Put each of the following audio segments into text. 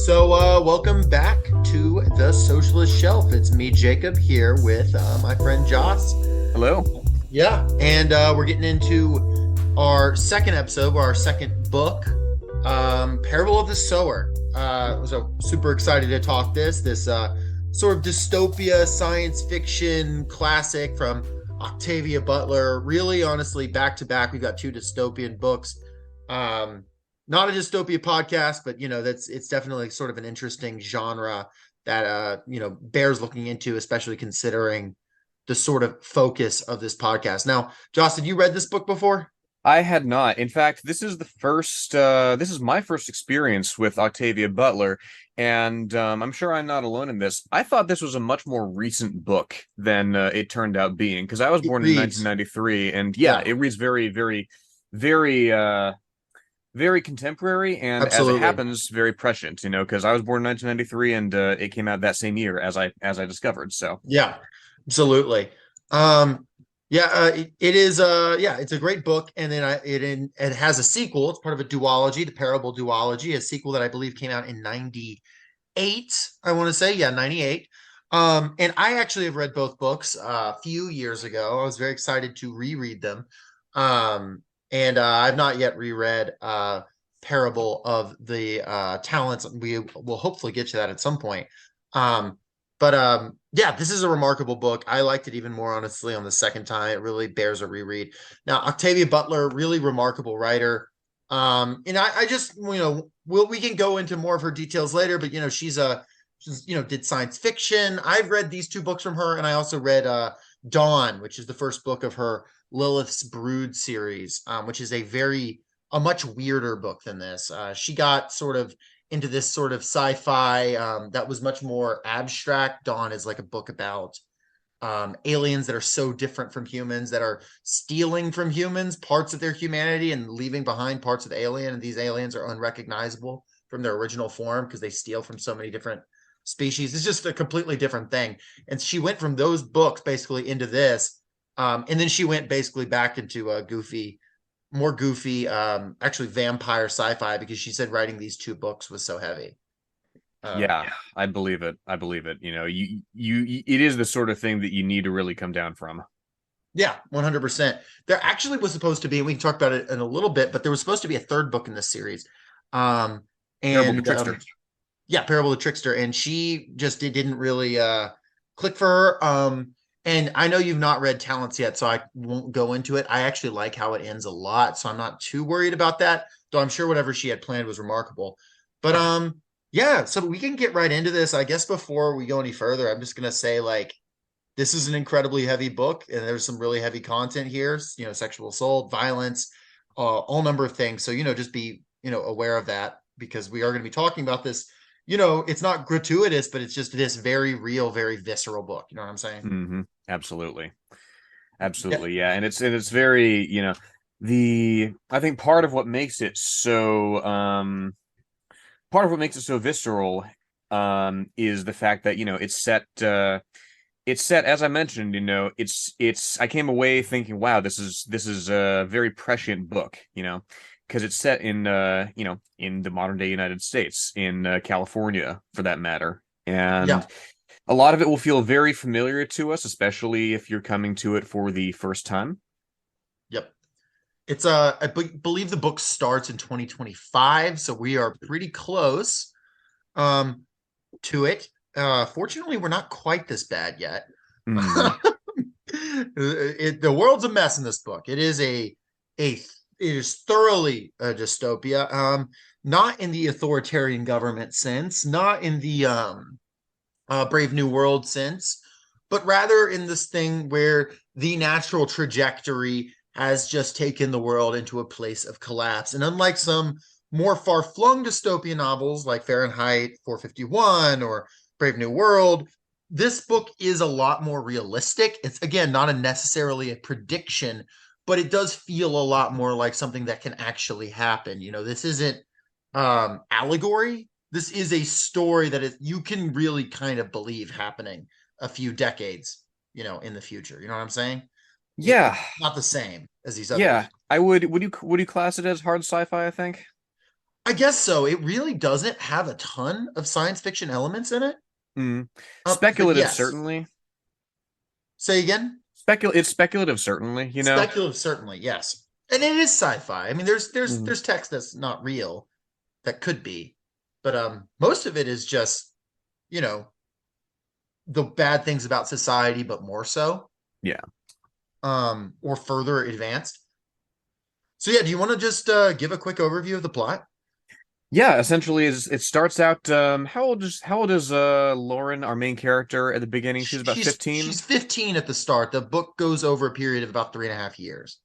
Welcome back to the Socialist Shelf. It's me, Jacob, here with my friend Joss. Hello. Yeah, and we're getting into our second episode, our second book, Parable of the Sower. So super excited to talk this sort of dystopia science fiction classic from Octavia Butler. Really, honestly, back to back, we've got two dystopian books. Not a dystopia podcast, but it's definitely sort of an interesting genre that bears looking into, especially considering the sort of focus of this podcast. Now, Joss, had you read this book before? I had not. In fact, this is my first experience with Octavia Butler, and I'm sure I'm not alone in this. I thought this was a much more recent book than it turned out being, because I was It born in reads. 1993, and yeah, Yeah, it reads very, very, very, very contemporary, and as it absolutely. happens, very prescient, because I was born in 1993, and it came out that same year as I discovered, so. Yeah, absolutely. Um, it is. It's a great book, and then it has a sequel. It's part of a duology, the Parable duology, a sequel that I believe came out in '98. I want to say, yeah, '98. And I actually have read both books a few years ago. I was very excited to reread them. And I've not yet reread Parable of the Talents. We will hopefully get to that at some point. Um, but this is a remarkable book. I liked it even more, honestly, on the second time. It really bears a reread. Now, Octavia Butler, really remarkable writer. And I just, we can go into more of her details later, but she's did science fiction. I've read these two books from her, and I also read Dawn, which is the first book of her Lilith's Brood series, which is a much weirder book than this. She got sort of into this sort of sci-fi that was much more abstract. Dawn is like a book about aliens that are so different from humans, that are stealing from humans parts of their humanity and leaving behind parts of the alien, and these aliens are unrecognizable from their original form because they steal from so many different species. It's just a completely different thing. And she went from those books basically into this, and then she went basically back into a more goofy, actually vampire sci-fi, because she said writing these two books was so heavy. Yeah, I believe it. I believe it. It is the sort of thing that you need to really come down from. Yeah, 100%. There actually was supposed to be, and we can talk about it in a little bit, but there was supposed to be a third book in this series. Um, Terrible and trickster. Yeah, Parable of the Trickster, and she just it didn't really click for her. And I know you've not read Talents yet, so I won't go into it. I actually like how it ends a lot, so I'm not too worried about that. Though I'm sure whatever she had planned was remarkable. But yeah, so we can get right into this. I guess before we go any further, I'm just gonna say, like, this is an incredibly heavy book, and there's some really heavy content here. Sexual assault, violence, all number of things. So just be aware of that, because we are going to be talking about this. It's not gratuitous, but it's just this very real, very visceral book. You know what I'm saying? Absolutely. Yeah. Absolutely. Yeah. And it's very, I think part of what makes it so visceral is the fact that, it's set, as I mentioned, I came away thinking, wow, this is a very prescient book, because it's set in the modern day United States, in California, for that matter. Yeah. And a lot of it will feel very familiar to us, especially if you're coming to it for the first time. Yep. It's believe the book starts in 2025, so we are pretty close um to it. Fortunately, we're not quite this bad yet. Mhm. The world's a mess in this book. It is thoroughly a dystopia. Not in the authoritarian government sense, not in the Brave New World sense, but rather in this thing where the natural trajectory has just taken the world into a place of collapse. And unlike some more far-flung dystopian novels like Fahrenheit 451 or Brave New World, this book is a lot more realistic. It's, again, not necessarily a prediction, but it does feel a lot more like something that can actually happen. This isn't allegory. This is a story that you can really kind of believe happening a few decades, in the future. You know what I'm saying? Yeah. Not the same as these others. Yeah. I would you class it as hard sci-fi, I think? I guess so. It really doesn't have a ton of science fiction elements in it. Mm. But Speculative, yes, certainly. say again. It's speculative, certainly, you know. Speculative, certainly, yes. And it is sci-fi. I mean, Mhm. there's text that's not real that could be, but most of it is just, you know, the bad things about society, but more so, Yeah. or further advanced. So yeah, do you want to just give a quick overview of the plot? Yeah, essentially is it starts out how old is Lauren, our main character, at the beginning? She's about She's 15. 15 at the start. The book goes over a period of about 3.5 years.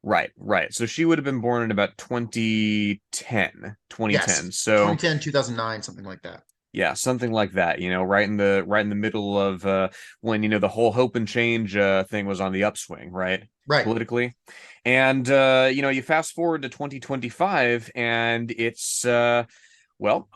Right, right. So she would have been born in about 2010. Yes, So 2010, 2009, something like that. yeah, something like that, you know, right in the middle of when, you know, the whole hope and change thing was on the upswing, right? Right. Politically. And you know, you fast forward to 2025 and it's well,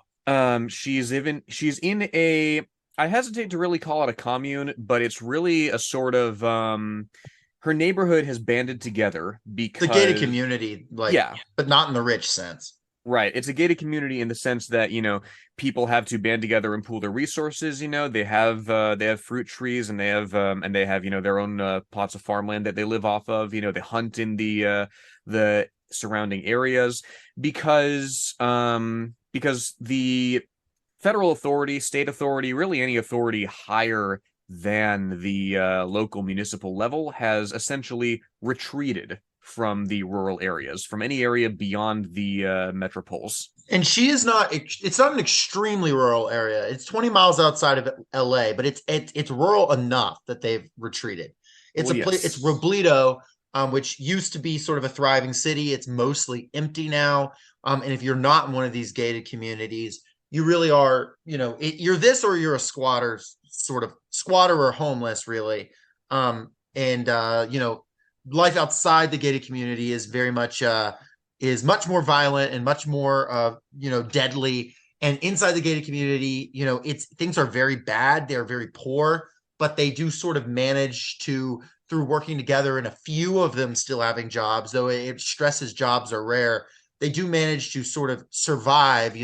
she's in a I hesitate to really call it a commune, but it's really a sort of her neighborhood has banded together The gated because community, like, yeah, but not in the rich sense. right. It's a gated community in the sense that, you know, people have to band together and pool their resources, you know. They have fruit trees and they have, you know, their own plots of farmland that they live off of, you know, they hunt in the surrounding areas because the federal authority, state authority, really any authority higher than the local municipal level has essentially retreated from the rural areas, from any area beyond the metropoles. And she is not. It's not an extremely rural area. It's 20 miles outside of L.A., but it's rural enough that they've retreated. It's Well, a place. It's yes. Robledo, which used to be sort of a thriving city. It's mostly empty now. And if you're not in one of these gated communities, you really are. You're this or you're a squatter, sort of squatter or homeless, really. And life outside the gated community is much more violent and much more deadly. And inside the gated community, it's things are very bad, they're very poor, but they do sort of manage to, through working together, and a few of them still having jobs, though it stresses jobs are rare, they do manage to sort of survive.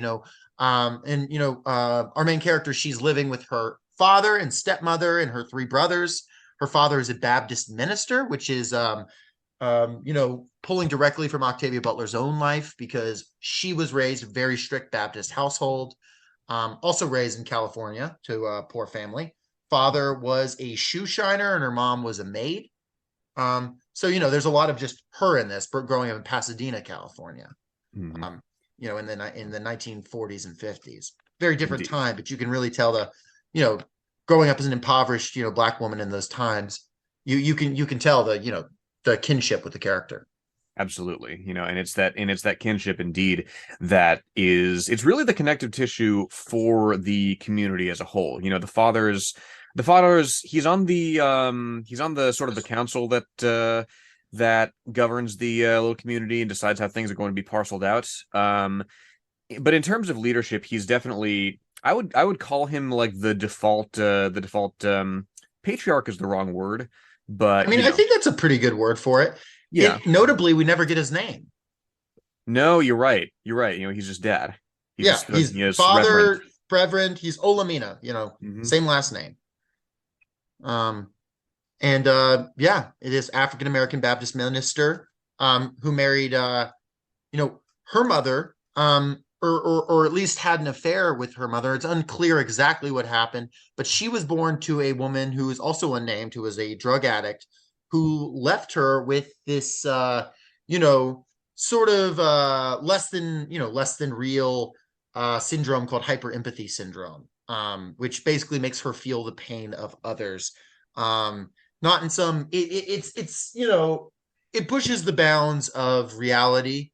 Our main character, she's living with her father and stepmother and her three brothers. Her father is a Baptist minister, which is pulling directly from Octavia Butler's own life, because she was raised in a very strict Baptist household, also raised in California to a poor family. Father was a shoe shiner and her mom was a maid. So there's a lot of just her in this, growing up in Pasadena, California. Mhm. In the 1940s and 50s. Very different Indeed. time, but you can really tell you know, growing up as an impoverished, black woman in those times, you can tell the kinship with the character. Absolutely. You know, and it's that kinship indeed that is it's really the connective tissue for the community as a whole. You know, the father's he's on the sort of the council that governs the little community and decides how things are going to be parceled out. But in terms of leadership, he's definitely I would call him like the default patriarch is the wrong word, I but mean, you I know, think that's a pretty good word for it. yeah. Notably, we never get his name. No, you're right. You're right. You know, he's just dad. He's Yeah, just he's Reverend. father, Reverend. He's Olamina. Hmm. Same last name. Um, and yeah, it is African American Baptist minister, who married her mother, or at least had an affair with her mother. It's unclear exactly what happened, but she was born to a woman who is also unnamed, who was a drug addict, who left her with this you know sort of less than real syndrome called hyperempathy syndrome, which basically makes her feel the pain of others. Not in some it's it pushes the bounds of reality,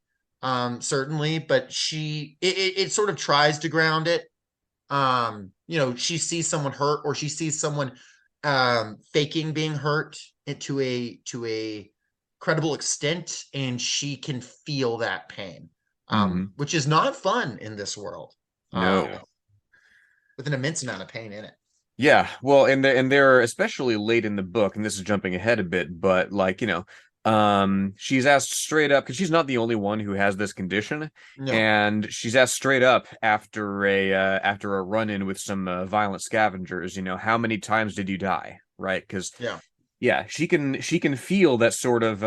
certainly, but it sort of tries to ground it. She sees someone hurt, or she sees someone faking being hurt to a credible extent, and she can feel that pain, Hmm. which is not fun in this world, um No. with an immense amount of pain in it. Yeah, well, and they're especially late in the book, and this is jumping ahead a bit, but like, you know, She's asked straight up, because she's not the only one who has this condition, No. and she's asked straight up after a run-in with some violent scavengers, how many times did you die? Right? Because Yeah. yeah, she can feel that sort of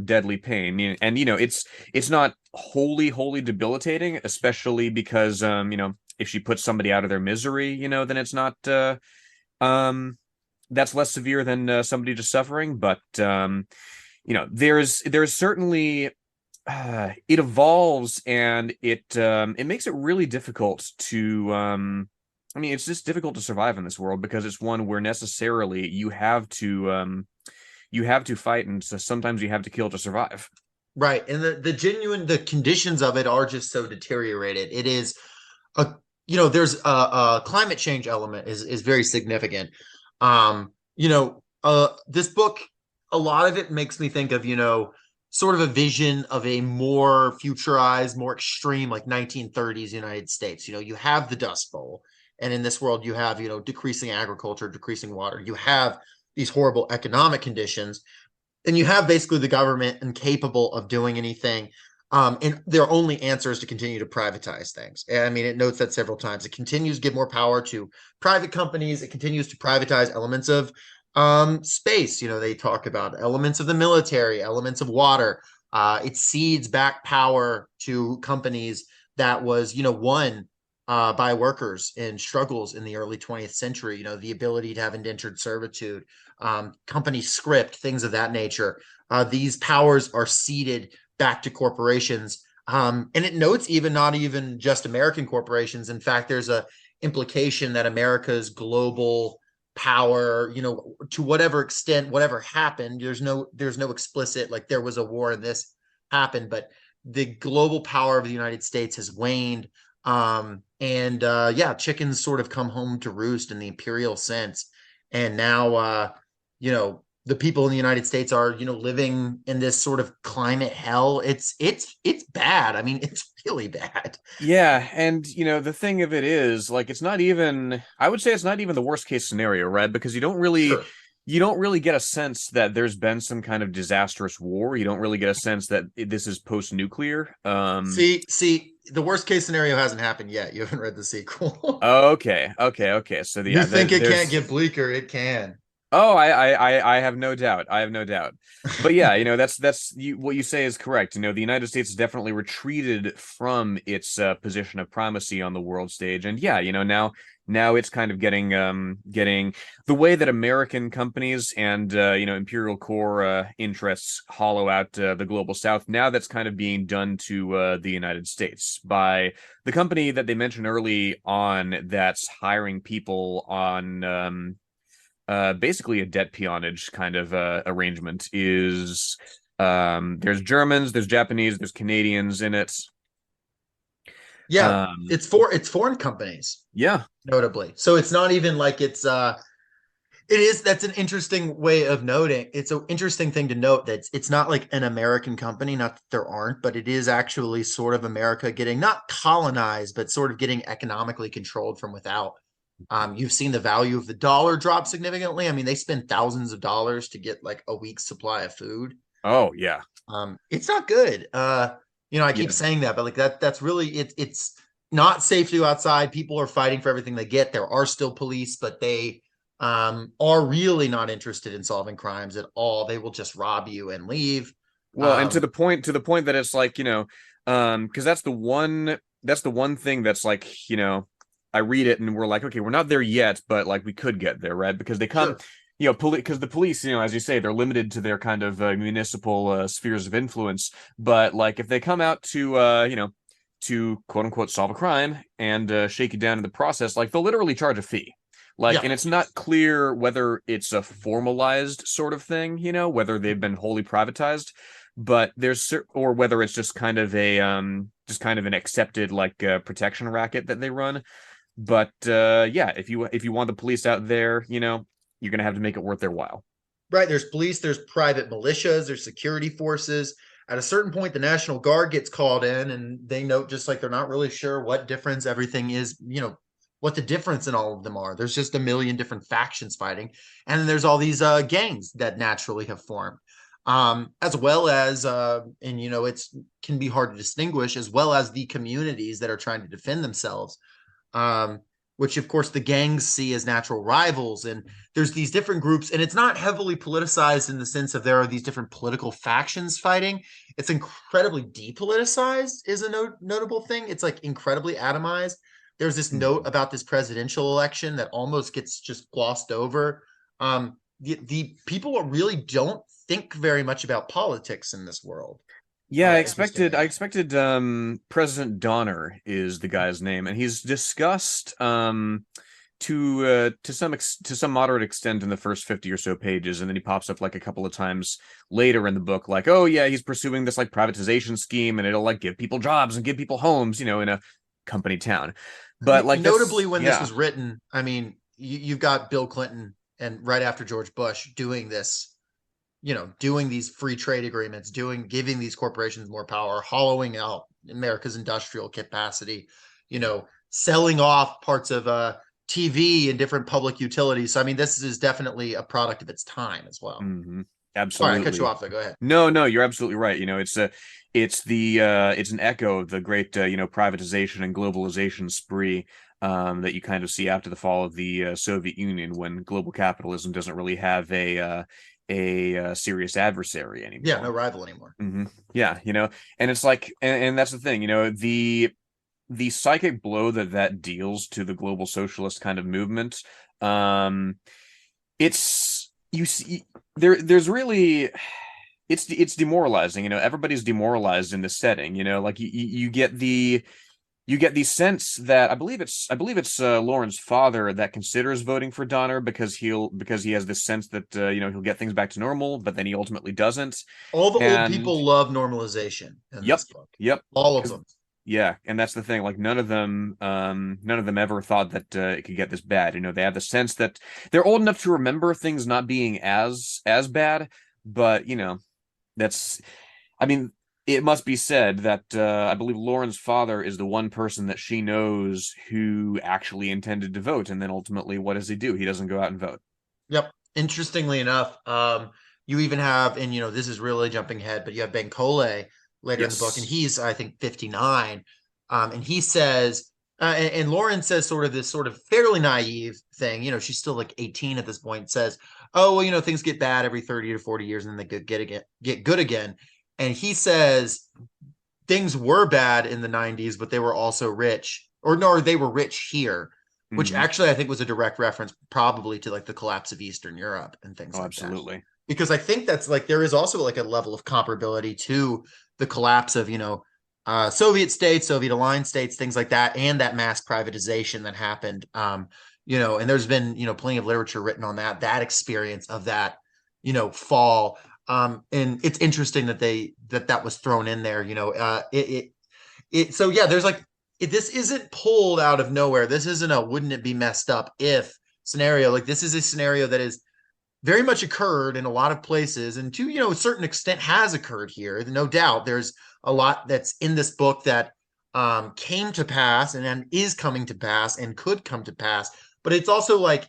deadly pain. And it's not wholly debilitating, especially because if she puts somebody out of their misery, then it's not that's less severe than somebody just suffering. But there's certainly it evolves, and it makes it really difficult to I mean, it's just difficult to survive in this world because it's one where necessarily you have to fight, and so sometimes you have to kill to survive. Right. And the conditions of it are just so deteriorated. It is a there's a climate change element is very significant. This book, a lot of it makes me think of, sort of a vision of a more futurized, more extreme, like 1930s United States. You have the Dust Bowl, and in this world, you have, decreasing agriculture, decreasing water. You have these horrible economic conditions, and you have basically the government incapable of doing anything. And their only answer is to continue to privatize things. And I mean, it notes that several times. It continues to give more power to private companies. It continues to privatize elements of space. They talk about elements of the military, elements of water. It cedes back power to companies that was, won by workers in struggles in the early 20th century. The ability to have indentured servitude, company script, things of that nature. These powers are ceded back to corporations. And it notes not even just American corporations. In fact, there's a implication that America's global power, to whatever extent, whatever happened, there's no explicit, like, there was a war and this happened, but the global power of the United States has waned. Yeah, chickens sort of come home to roost in the imperial sense. And now, the people in the United States are, living in this sort of climate hell. It's bad. I mean, it's really bad. Yeah, and the thing of it is, like, I would say it's not even the worst case scenario, right? Because Sure. you don't really get a sense that there's been some kind of disastrous war. You don't really get a sense that this is post-nuclear. See, the worst case scenario hasn't happened yet. You haven't read the sequel. Okay. So You yeah, think it can't there's get bleaker? It can. Oh, I have no doubt. I have no doubt. But yeah, what you say is correct. The United States has definitely retreated from its position of primacy on the world stage, and yeah, now it's kind of getting the way that American companies and imperial core interests hollow out the global South. Now that's kind of being done to the United States by the company that they mentioned early on that's hiring people on basically a debt peonage kind of arrangement. Is There's Germans, there's Japanese, there's Canadians in it. Yeah, um it's foreign companies, yeah. notably. So it's not even like it is. That's an interesting way of noting. It's an interesting thing to note that it's not like an American company, not that there aren't, but it is actually sort of America getting not colonized, but sort of getting economically controlled from without. You've seen the value of the dollar drop significantly. I mean, they spend thousands of dollars to get like a week's supply of food. Oh yeah. It's not good. I keep Yeah. saying that, but like that's really it's not safe to go outside. People are fighting for everything they get. There are still police, but they are really not interested in solving crimes at all. They will just rob you and leave. Well, and Um, to the point that it's like, because that's the one thing that's like, I read it and we're like, okay, we're not there yet, but like we could get there, right? Because they come, sure. because the police, as you say, they're limited to their kind of municipal spheres of influence. But like if they come out to quote unquote solve a crime and shake you down in the process, like they'll literally charge a fee. Like, Yeah. and it's not clear whether it's a formalized sort of thing, whether they've been wholly privatized, but or whether it's just kind of an accepted like protection racket that they run. But yeah, if you want the police out there, you're gonna have to make it worth their while. Right. There's police, there's private militias, there's security forces. At a certain point, the National Guard gets called in and they note just like they're not really sure what difference everything is, what the difference in all of them are. There's just a million different factions fighting. And then there's all these gangs that naturally have formed. as well as and it's can be hard to distinguish, as well as the communities that are trying to defend themselves, um, which of course the gangs see as natural rivals. And there's these different groups, and it's not heavily politicized in the sense of there are these different political factions fighting. It's incredibly depoliticized, is a notable thing. It's like incredibly atomized. There's this note about this presidential election that almost gets just glossed over. The people really don't think very much about politics in this world. Yeah, Interestingly. I expected President Donner is the guy's name, and he's discussed to some moderate extent in the first 50 or so pages, and then he pops up like a couple of times later in the book, like, oh yeah, he's pursuing this like privatization scheme, and it'll like give people jobs and give people homes, in a company town. But like Notably, that's when this yeah. was written, I mean, you've got Bill Clinton and right after George Bush doing this, doing these free trade agreements, giving these corporations more power, hollowing out America's industrial capacity, selling off parts of TV and different public utilities. So, I mean, this is definitely a product of its time as well. Sorry, I cut you Absolutely. off there. Go ahead. No, you're absolutely right. It's an echo of the great privatization and globalization spree that you kind of see after the fall of the Soviet Union, when global capitalism doesn't really have a serious adversary anymore. Yeah, no rival anymore. Yeah, and it's like, and that's the thing, the psychic blow that deals to the global socialist kind of movement. It's you see there's really it's demoralizing. Everybody's demoralized in this setting. Like you get the sense that I believe it's Lauren's father that considers voting for Donner because he has this sense that he'll get things back to normal, but then he ultimately doesn't. All the old And people love normalization in yep, this book. yep. All of them. Yeah, and that's the thing. Like none of them ever thought that it could get this bad. They have the sense that they're old enough to remember things not being as bad, but that's. I mean, it must be said that I believe Lauren's father is the one person that she knows who actually intended to vote, and then ultimately, what does he do? He doesn't go out and vote. Yep. Interestingly enough, you even have, and this is really jumping ahead, but you have Ben Cole later in the book, and Yes. he's, I think, 59. And he says, and Lauren says sort of this sort of fairly naive thing. She's still like 18 at this point, says, oh, well, things get bad every 30 to 40 years and then they get good again. And he says things were bad in the 90s, but they were also rich, or no, they were rich here, which Hmm. actually I think was a direct reference probably to like the collapse of Eastern Europe and things Oh, like that. absolutely. Because I think that's like there is also like a level of comparability to the collapse of Soviet states, Soviet aligned states, things like that, and that mass privatization that happened. And there's been plenty of literature written on that experience of that fall. And it's interesting that that was thrown in there. So yeah, there's like this isn't pulled out of nowhere. This isn't a wouldn't it be messed up if scenario. Like this is a scenario that is very much occurred in a lot of places, and to a certain extent has occurred here. No doubt there's a lot that's in this book that came to pass and is coming to pass and could come to pass. But it's also like,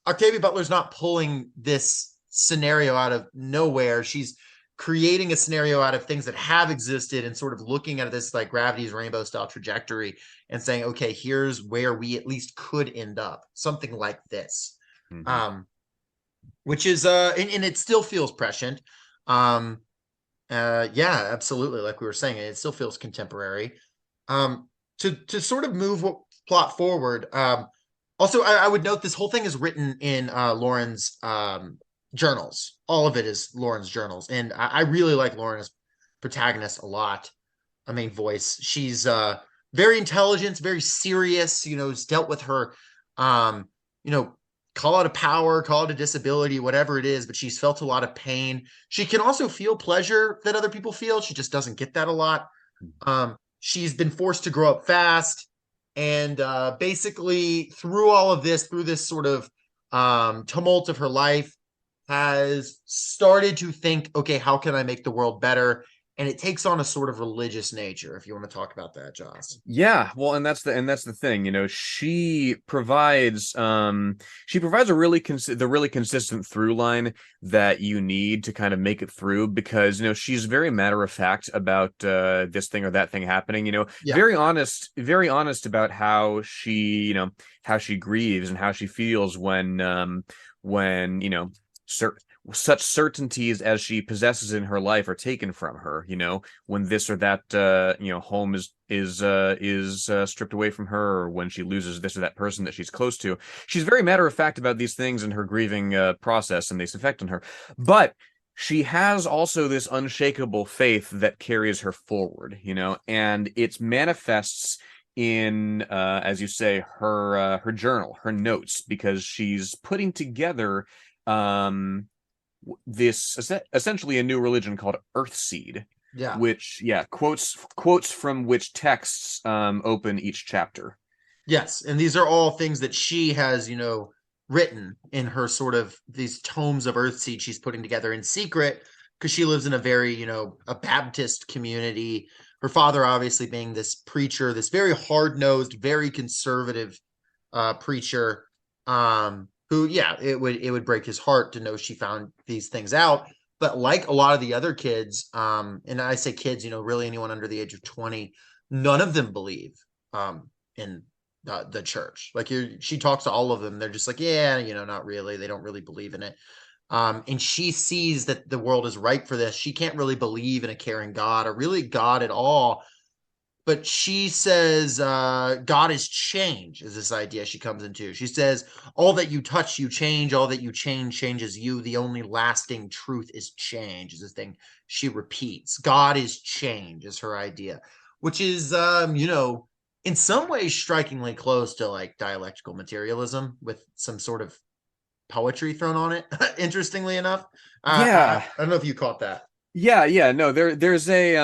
Octavia Butler's not pulling this scenario out of nowhere. She's creating a scenario out of things that have existed and sort of looking at this like gravity's rainbow style trajectory and saying, okay, here's where we at least could end up, something like this. Hmm. Which is and it still feels prescient. Yeah, absolutely, like we were saying, it still feels contemporary. To sort of move what plot forward, also I would note this whole thing is written in Lauren's journals. All of it is Lauren's journals, and I really like Lauren as protagonist a lot, a main voice. She's very intelligent, very serious, has dealt with her you know call it a power, call it a disability, whatever it is, but she's felt a lot of pain. She can also feel pleasure that other people feel. She just doesn't get that a lot. She's been forced to grow up fast. And basically, through all of this, through this sort of tumult of her life, has started to think, okay, how can I make the world better? and it takes on a sort of religious nature, if you want to talk about that, Joss. Yeah, well, and that's the thing, you know, she provides a the really consistent through line that you need to kind of make it through, because, you know, she's very matter of fact about this thing or that thing happening, you know, Yeah. very honest about how she, you know, how she grieves and how she feels when, you know, certain such certainties as she possesses in her life are taken from her, you know, when this or that you know, home is stripped away from her, or when she loses this or that person that she's close to. She's very matter of fact about these things in her grieving process and this effect on her. But she has also this unshakable faith that carries her forward, you know, and it manifests in as you say, her journal, her notes, because she's putting together this essentially a new religion called Earthseed, Yeah. which, yeah, quotes from which texts open each chapter. Yes, and these are all things that she has, written in her sort of these tomes of Earthseed she's putting together in secret, because she lives in a very, a Baptist community. Her father obviously being this preacher, this very hard-nosed, very conservative preacher, who, yeah, it would break his heart to know she found these things out. But like a lot of the other kids, and I say kids, really anyone under the age of 20, none of them believe in the church. Like, she talks to all of them. They're just like, yeah, not really. They don't really believe in it. And she sees that the world is ripe for this. She can't really believe in a caring God, or really God at all. But she says God is change, is this idea she comes into. She says, all that you touch, you change. All that you change changes you. The only lasting truth is change, is this thing she repeats. God is change is her idea, which is, in some ways strikingly close to like dialectical materialism, with some sort of poetry thrown on it. Interestingly enough, Yeah, I don't know if you caught that. yeah, no, there's a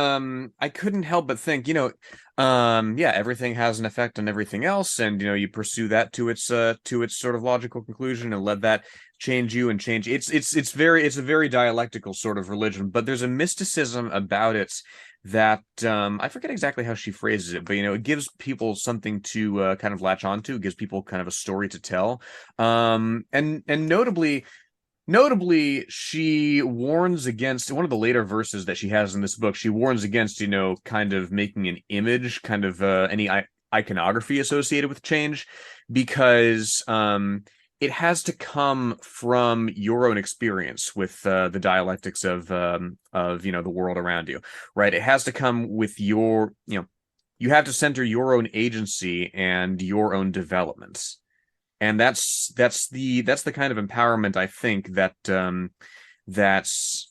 I couldn't help but think, you know, yeah, everything has an effect on everything else, and, you know, you pursue that to its sort of logical conclusion and let that change you and change. It's a very dialectical sort of religion, but there's a mysticism about it that I forget exactly how she phrases it, but, you know, it gives people something to kind of latch onto. It gives people kind of a story to tell. And notably, she warns against one of the later verses that she has in this book. She warns against, you know, kind of making an image, kind of any iconography associated with change, because it has to come from your own experience with the dialectics of, you know, the world around you, right? It has to come with your, you know, you have to center your own agency and your own developments, and that's the kind of empowerment I think that that's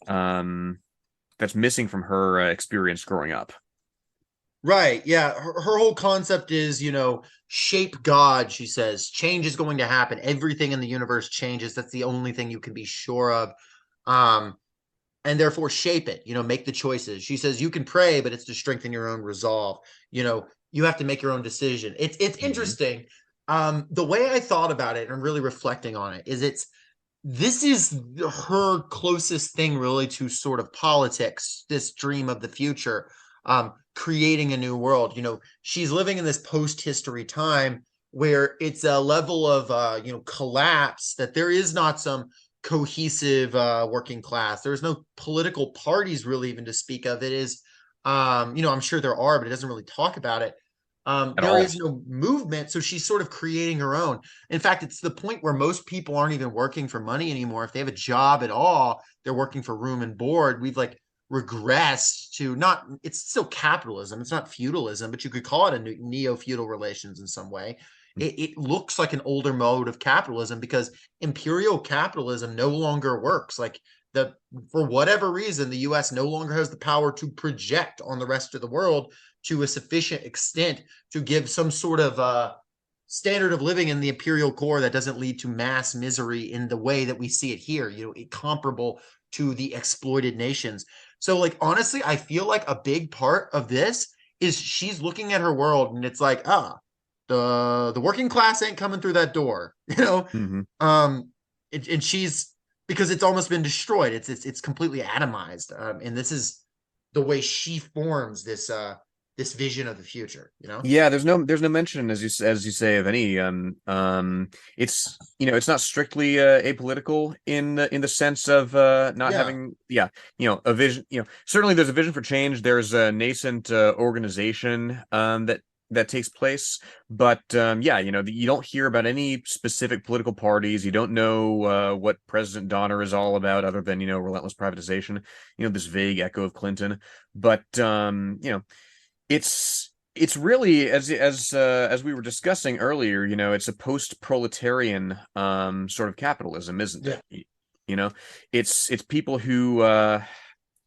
missing from her experience growing up. Right. Yeah. Her whole concept is, shape God. She says change is going to happen. Everything in the universe changes. That's the only thing you can be sure of. Um, and therefore shape it, make the choices. She says you can pray, but it's to strengthen your own resolve. You have to make your own decision. It's Mhm. interesting. The way I thought about it and really reflecting on it is this is her closest thing really to sort of politics, this dream of the future, creating a new world. She's living in this post-history time where it's a level of collapse, that there is not some cohesive working class. There's no political parties really even to speak of. It is, I'm sure there are, but it doesn't really talk about it. At There all. is no movement, so she's sort of creating her own. In fact, it's the point where most people aren't even working for money anymore. If they have a job at all, they're working for room and board. We've like regressed to not, it's still capitalism. It's not feudalism, but you could call it a neo-feudal relations in some way. It looks like an older mode of capitalism, because imperial capitalism no longer works. Like, for whatever reason, the US no longer has the power to project on the rest of the world to a sufficient extent to give some sort of standard of living in the imperial core that doesn't lead to mass misery in the way that we see it here, comparable to the exploited nations. So, like, honestly, I feel like a big part of this is she's looking at her world and it's like, the working class ain't coming through that door, Hmm. and she's, because it's almost been destroyed. It's completely atomized, and this is the way she forms this vision of the future, you know? Yeah, there's no mention, as you say, of any it's, it's not strictly apolitical in the sense of not Yeah. having, yeah, a vision. Certainly there's a vision for change. There's a nascent organization that takes place, but yeah, you don't hear about any specific political parties. You don't know what President Donner is all about, other than relentless privatization, this vague echo of Clinton. But it's really, as we were discussing earlier, it's a post-proletarian sort of capitalism, isn't Yeah. it? You know, it's people who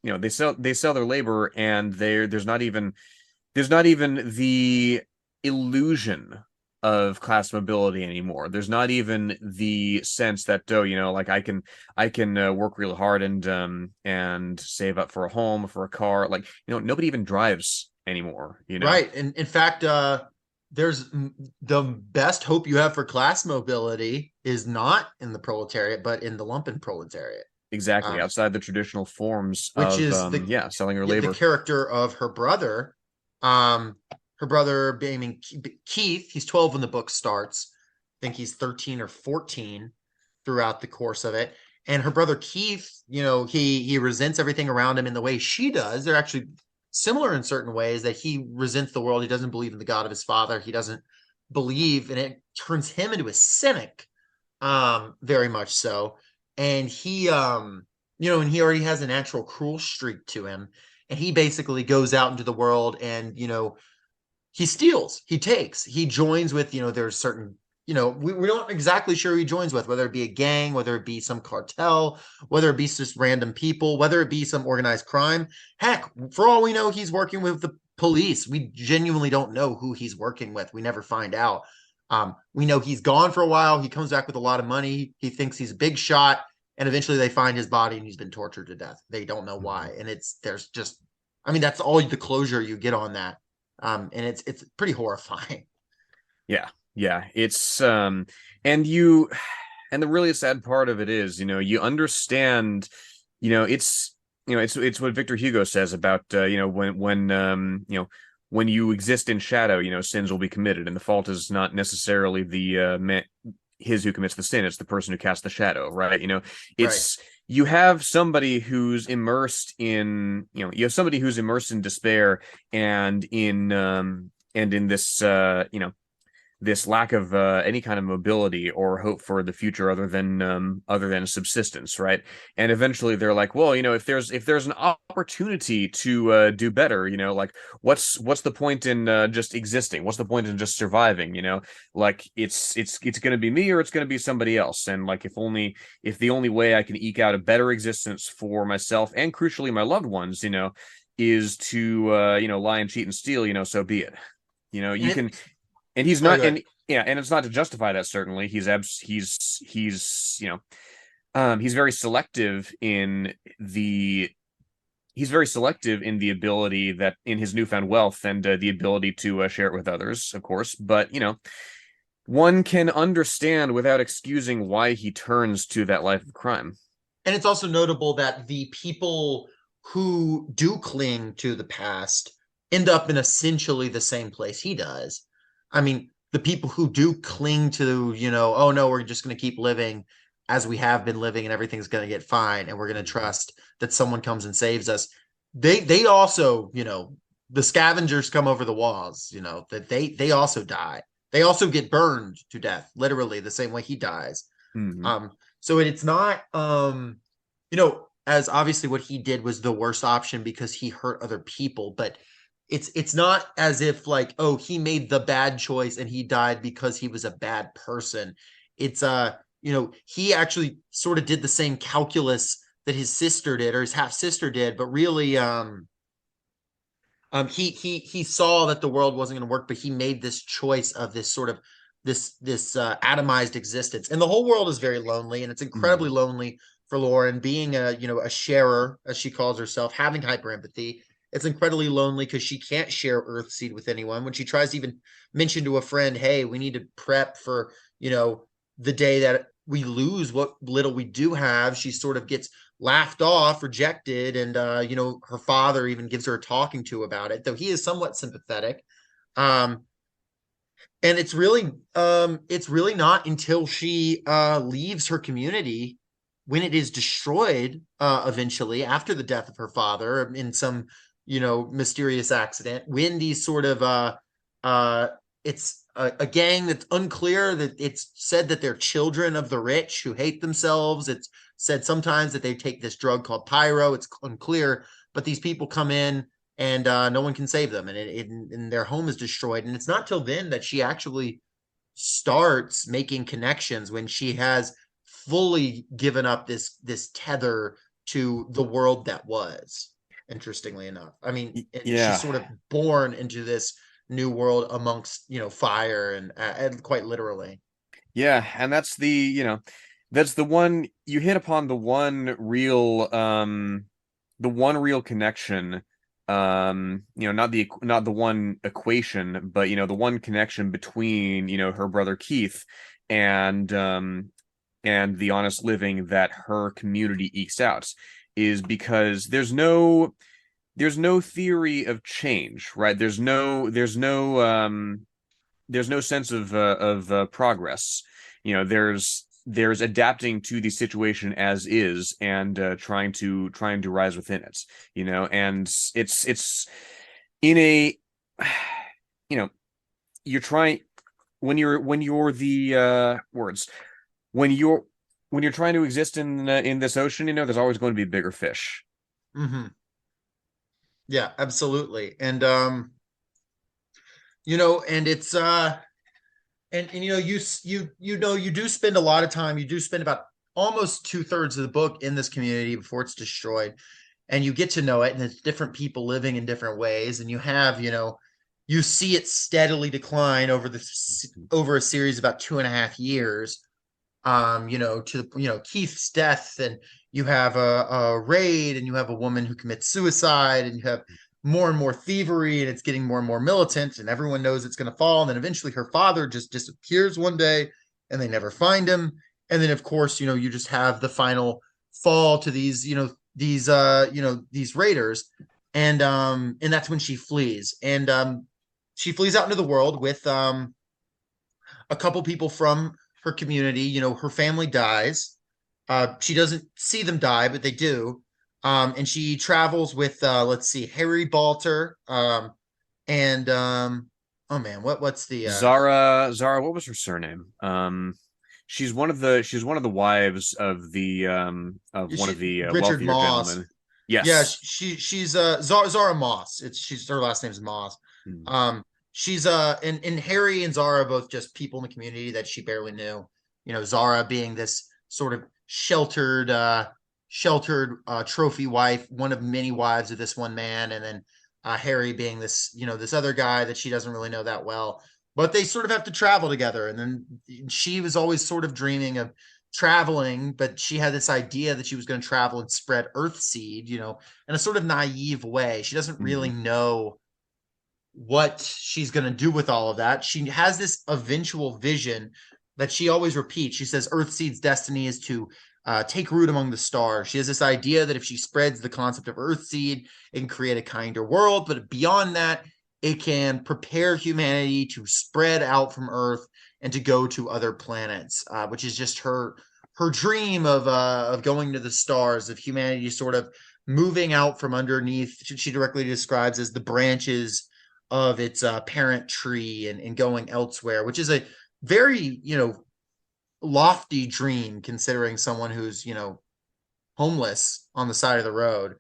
they sell their labor, and there's not even the illusion of class mobility anymore. There's not even the sense that, oh, like I can work really hard and save up for a home, for a car. Like, nobody even drives anymore. Right. And in fact, the best hope you have for class mobility is not in the proletariat, but in the lumpen proletariat, Exactly. um, Outside the traditional forms which of is yeah, selling your the labor. character of her brother. Um, her brother being Keith, he's 12 when the book starts. I think he's 13 or 14 throughout the course of it. And her brother Keith, he resents everything around him in the way she does. They're actually similar in certain ways, that he resents the world. He doesn't believe in the God of his father. He doesn't believe, and it turns him into a cynic, very much so. And and he already has a natural cruel streak to him. And he basically goes out into the world and, he steals, he takes, he joins with, there's certain, we're not exactly sure who he joins with, whether it be a gang, whether it be some cartel, whether it be just random people, whether it be some organized crime. Heck, for all we know, he's working with the police. We genuinely don't know who he's working with. We never find out. We know he's gone for a while. He comes back with a lot of money. He thinks he's a big shot, and eventually they find his body and he's been tortured to death. They don't know why. And there's just, I mean, that's all the closure you get on that. And it's pretty horrifying. Yeah. Yeah. And the really sad part of it is, you understand, it's what Victor Hugo says about, when you exist in shadow, sins will be committed, and the fault is not necessarily the his who commits the sin. It's the person who casts the shadow, right? Right. It's you have somebody who's immersed in, despair, and in this lack of any kind of mobility or hope for the future, other than subsistence, right? And eventually they're like, well, if there's an opportunity to do better, like what's the point in just existing? What's the point in just surviving? Like it's going to be me, or it's going to be somebody else. And like if the only way I can eke out a better existence for myself, and crucially my loved ones, is to lie and cheat and steal, so be it. And You it, can. And he's sorry, not, go ahead. and yeah, and it's not to justify that. Certainly, he's very selective in the he's very selective in the ability that in his newfound wealth, and the ability to share it with others, of course. But one can understand without excusing why he turns to that life of crime. And it's also notable that the people who do cling to the past end up in essentially the same place he does. I mean, the people who do cling to, oh no, we're just going to keep living as we have been living and everything's going to get fine and we're going to trust that someone comes and saves us. They also, the scavengers come over the walls, that they also die. They also get burned to death, literally the same way he dies. Mm-hmm. So it's not, as obviously what he did was the worst option because he hurt other people, but it's not as if like, oh, he made the bad choice and he died because he was a bad person. It's he actually sort of did the same calculus that his sister did, or his half sister did, but really he saw that the world wasn't going to work, but he made this choice of this sort of this atomized existence, and the whole world is very lonely, and it's incredibly Mm-hmm. lonely for Lauren, being a sharer, as she calls herself, having hyper empathy. It's incredibly lonely because she can't share Earthseed with anyone. When she tries to even mention to a friend, hey, we need to prep for the day that we lose what little we do have. She sort of gets laughed off, rejected, and her father even gives her a talking to about it, though he is somewhat sympathetic. Um, and it's really not until she leaves her community, when it is destroyed eventually after the death of her father in some mysterious accident, when these sort of it's a gang that's unclear, that it's said that they're children of the rich who hate themselves. It's said sometimes that they take this drug called pyro. It's unclear, but these people come in, and no one can save them, and their home is destroyed. And it's not till then that she actually starts making connections, when she has fully given up this tether to the world that was. Interestingly enough, I mean, she's Yeah. sort of born into this new world amongst fire, and quite literally. Yeah, and that's the one you hit upon, the one real connection, not the one equation, but the one connection between, her brother Keith and the honest living that her community ekes out, is because there's no theory of change, right? There's no sense of progress. There's adapting to the situation as is, and trying to rise within it. And it's in a you know you're trying, when you're the words when you're trying to exist in this ocean, there's always going to be bigger fish. Mm-hmm. Yeah, absolutely. And it's and you do spend a lot of time. You do spend about almost 2/3 of the book in this community before it's destroyed, and you get to know it, and it's different people living in different ways, and you see it steadily decline over a series of about 2.5 years, to Keith's death, and you have a raid, and you have a woman who commits suicide, and you have more and more thievery, and it's getting more and more militant, and everyone knows it's going to fall. And then eventually her father just disappears one day, and they never find him. And then, of course, you just have the final fall to these raiders. And that's when she flees. And she flees out into the world with a couple people from her community. Her family dies. She doesn't see them die, but they do. And she travels with let's see, Harry Balter, and oh man, what's the Zara, what was her surname? She's one of the wives of one she, of the Richard wealthier Moss. gentlemen. Yeah, Yes. she's Zara Moss. She's her last name is Moss. Hmm. She's and Harry and Zara are both just people in the community that she barely knew. Zara being this sort of sheltered trophy wife, one of many wives of this one man, and then Harry being this other guy that she doesn't really know that well. But they sort of have to travel together, and then she was always sort of dreaming of traveling, but she had this idea that she was going to travel and spread earth seed, in a sort of naive way. She doesn't really Hmm. know what she's going to do with all of that. She has this eventual vision that she always repeats. She says Earthseed's destiny is to take root among the stars. She has this idea that if she spreads the concept of Earthseed, it can create a kinder world. But beyond that, it can prepare humanity to spread out from Earth and to go to other planets, which is just her dream of going to the stars, of humanity sort of moving out from underneath. She directly describes as the branches of its parent tree, and going elsewhere, which is a very lofty dream, considering someone who's homeless on the side of the road,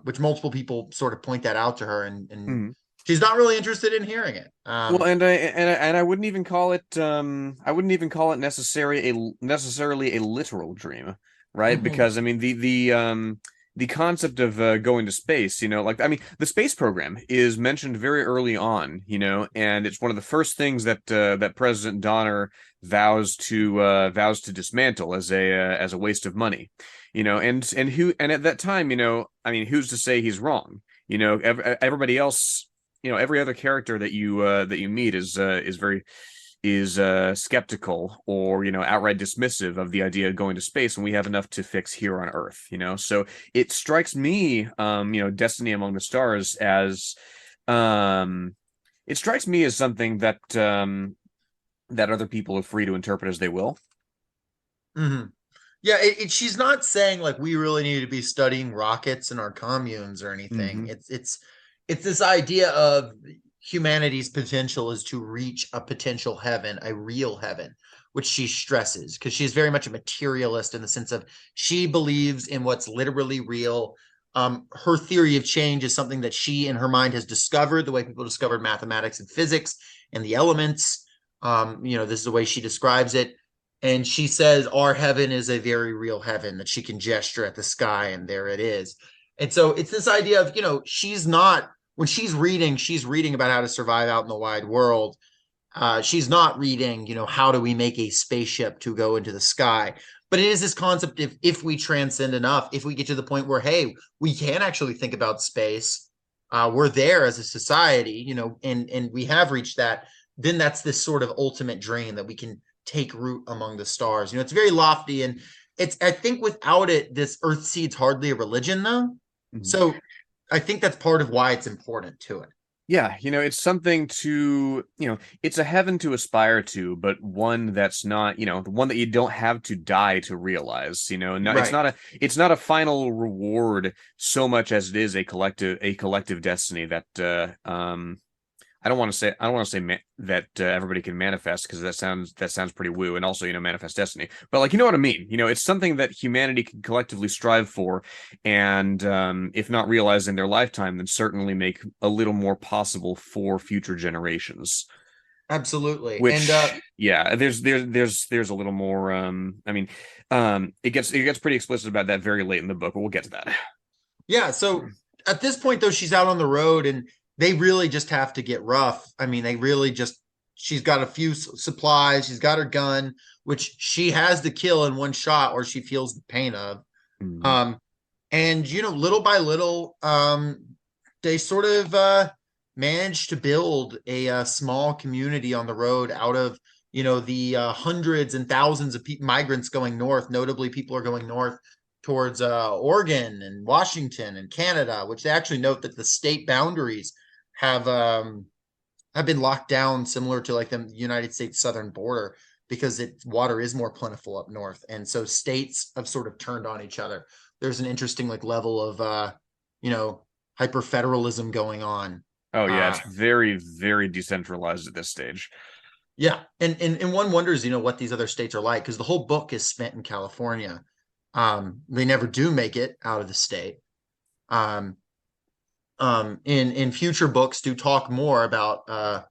which multiple people sort of point that out to her, and Hmm. she's not really interested in hearing it. Well, and I wouldn't even call it necessarily a literal dream, right? Mhm. Because I mean the concept of going to space, like, I mean, the space program is mentioned very early on, and it's one of the first things that President Donner vows to dismantle as a waste of money, and at that time, I mean, who's to say he's wrong? Everybody else, every other character that you meet is very skeptical or outright dismissive of the idea of going to space when we have enough to fix here on Earth. So it strikes me, Destiny Among the Stars as it strikes me as something that that other people are free to interpret as they will. Hmm. Yeah, she's not saying like we really need to be studying rockets in our communes or anything. Mm-hmm. It's this idea of humanity's potential is to reach a potential heaven, a real heaven, which she stresses because she's very much a materialist in the sense of she believes in what's literally real. Her theory of change is something that she in her mind has discovered, the way people discovered mathematics and physics and the elements. This is the way she describes it, and she says our heaven is a very real heaven that she can gesture at the sky and there it is. And so it's this idea of she's not, when she's reading about how to survive out in the wide world. She's not reading how do we make a spaceship to go into the sky, but it is this concept of if we transcend enough, if we get to the point where hey, we can actually think about space, we're there as a society, and we have reached that, then that's this sort of ultimate dream that we can take root among the stars. It's very lofty, and I think without it, this Earth Seed's hardly a religion, though. Mm-hmm. So I think that's part of why it's important to it. Yeah, it's something to, it's a heaven to aspire to, but one that's not, the one that you don't have to die to realize, no, Right. it's not a final reward so much as it is a collective destiny that, I don't want to say that everybody can manifest because that sounds pretty woo, and also manifest destiny. But like what I mean. It's something that humanity can collectively strive for, and if not realized in their lifetime, then certainly make a little more possible for future generations. Absolutely. And Which, yeah, there's a little more. It gets pretty explicit about that very late in the book, but we'll get to that. yeah, so at this point though, she's out on the road and they really just have to get rough. I mean, they really just, she's got a few supplies, she's got her gun, which she has to kill in one shot or she feels the pain of. Mm-hmm. And little by little, they sort of managed to build a small community on the road out of the hundreds and thousands of migrants going north. Notably, people are going north towards Oregon and Washington and Canada, which they actually note that the state boundaries have been locked down, similar to like the United States southern border, because water is more plentiful up north, and so states have sort of turned on each other. There's an interesting like level of hyper federalism going on. Oh yeah, Uh, it's very, very decentralized at this stage. yeah, and one wonders, what these other states are like because the whole book is spent in California. They never do make it out of the state. Um, in future books, do talk more about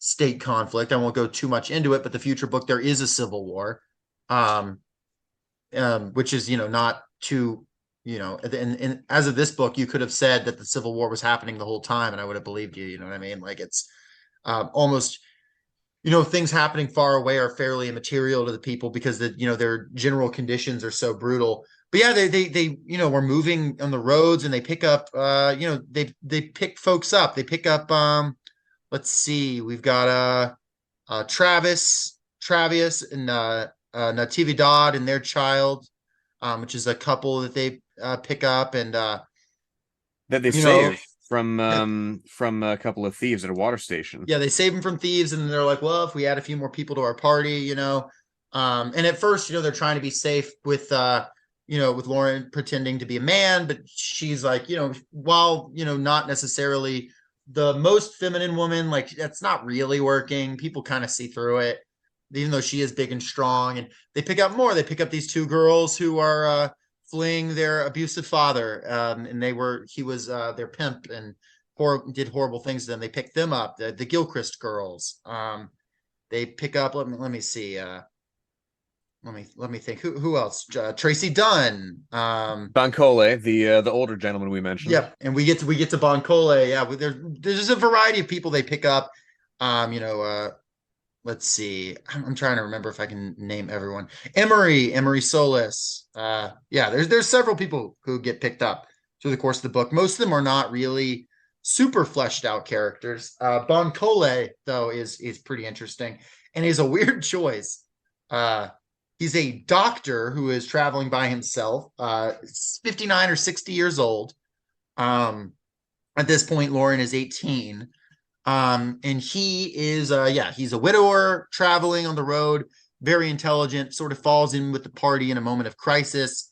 state conflict. I won't go too much into it, but the future book there is a civil war, um, which is not too and as of this book, you could have said that the Civil War was happening the whole time, and I would have believed you. You know what I mean? Like it's almost things happening far away are fairly immaterial to the people because their general conditions are so brutal. But yeah, they were moving on the roads and they pick up they pick folks up. They pick up let's see, we've got Travis and Natividad and their child, which is a couple that they pick up, and That they you know save from a couple of thieves at a water station. yeah, they save them from thieves, and they're like, well, if we add a few more people to our party, and at first, they're trying to be safe with with Lauren pretending to be a man, but she's like, while not necessarily the most feminine woman, like that's not really working. People kind of see through it, even though she is big and strong. And they pick up more. They pick up these two girls who are fleeing their abusive father, and he was their pimp and did horrible things to them. They picked them up, the Gilchrist girls. They pick up. Let me see. Let me think. Who else? Tracy Dunn. Bancole, the older gentleman we mentioned. Yeah, and we get to Boncole. Yeah, there's a variety of people they pick up. Let's see. I'm trying to remember if I can name everyone. Emery Solis. Yeah, there's several people who get picked up through the course of the book. Most of them are not really super fleshed out characters. Boncole though is pretty interesting, and he's a weird choice. He's a doctor who is traveling by himself, 59 or 60 years old. At this point, Lauren is 18. And he is, he's a widower traveling on the road, very intelligent, sort of falls in with the party in a moment of crisis.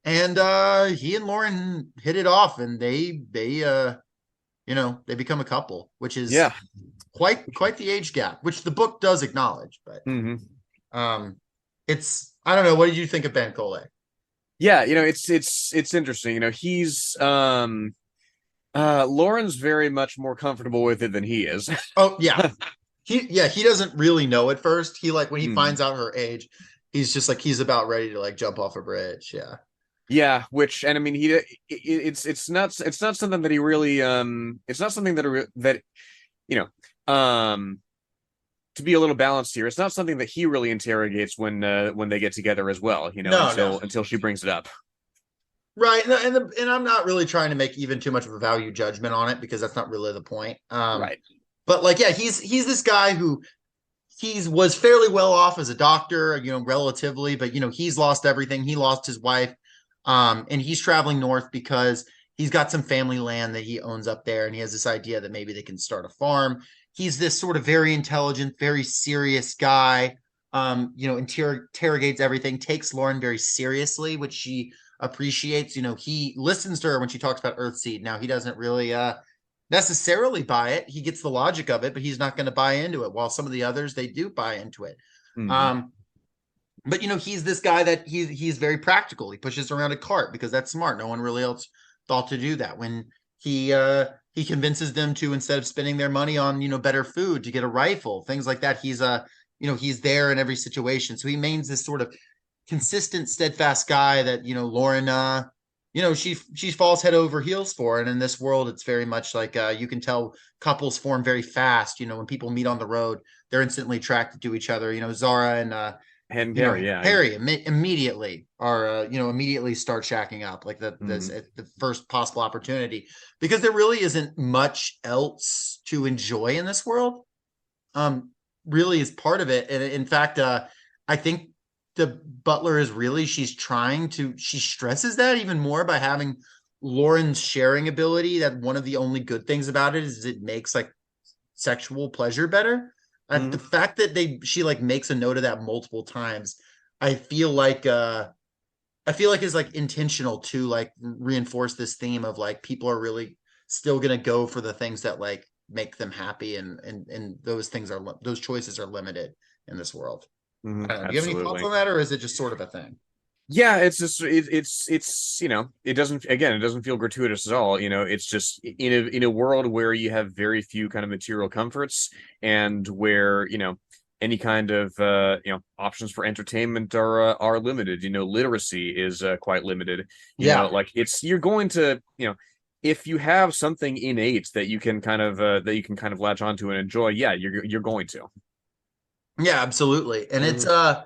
And he and Lauren hit it off, and they become a couple, which is Yeah. quite the age gap, which the book does acknowledge. But Mm-hmm. it's, I don't know. What did you think of Ben Cole? Yeah, it's interesting. He's Lauren's very much more comfortable with it than he is. Oh yeah, he doesn't really know at first. He like when he Mhm. finds out her age, he's just like he's about ready to like jump off a bridge. Yeah. Yeah, which and I mean it's not something that he really it's not something that you know to be a little balanced here, it's not something that he really interrogates when they get together as well, No, no. until she brings it up. Right, and I'm not really trying to make even too much of a value judgment on it because that's not really the point. Right. But like, yeah, he's this guy who was fairly well off as a doctor, relatively, but he's lost everything. He lost his wife, and he's traveling north because he's got some family land that he owns up there, and he has this idea that maybe they can start a farm. He's this sort of very intelligent, very serious guy. Interrogates everything, takes Lauren very seriously, which she appreciates. He listens to her when she talks about Earthseed. Now he doesn't really necessarily buy it. He gets the logic of it, but he's not going to buy into it. While some of the others, they do buy into it. Mm-hmm. But he's this guy that he's very practical. He pushes around a cart because that's smart. No one really else thought to do that. When he convinces them to, instead of spending their money on better food, to get a rifle, things like that. He's there in every situation. So he remains this sort of consistent, steadfast guy that Lauren she falls head over heels for. And in this world, it's very much like you can tell couples form very fast. When people meet on the road, they're instantly attracted to each other. Zara and Harry, yeah. Harry immediately are immediately start shacking up like Mhm. the first possible opportunity, because there really isn't much else to enjoy in this world. Really is part of it. And in fact, I think the Butler is really, she stresses that even more by having Lauren's sharing ability, that one of the only good things about it is it makes like sexual pleasure better. The Mhm. fact that she like makes a note of that multiple times, I feel like is like intentional to like reinforce this theme of like people are really still gonna go for the things that like make them happy, and those choices are limited in this world. I Mhm. don't know. Do you have any thoughts Absolutely. on that, or is it just sort of a thing? Yeah, it's just it's it doesn't feel gratuitous at all. It's just in a world where you have very few kind of material comforts, and where any kind of options for entertainment are limited. Literacy is quite limited. Yeah. Like you're going to if you have something innate that you can kind of latch onto and enjoy, yeah, you're going to. Yeah, absolutely. And it's Mhm.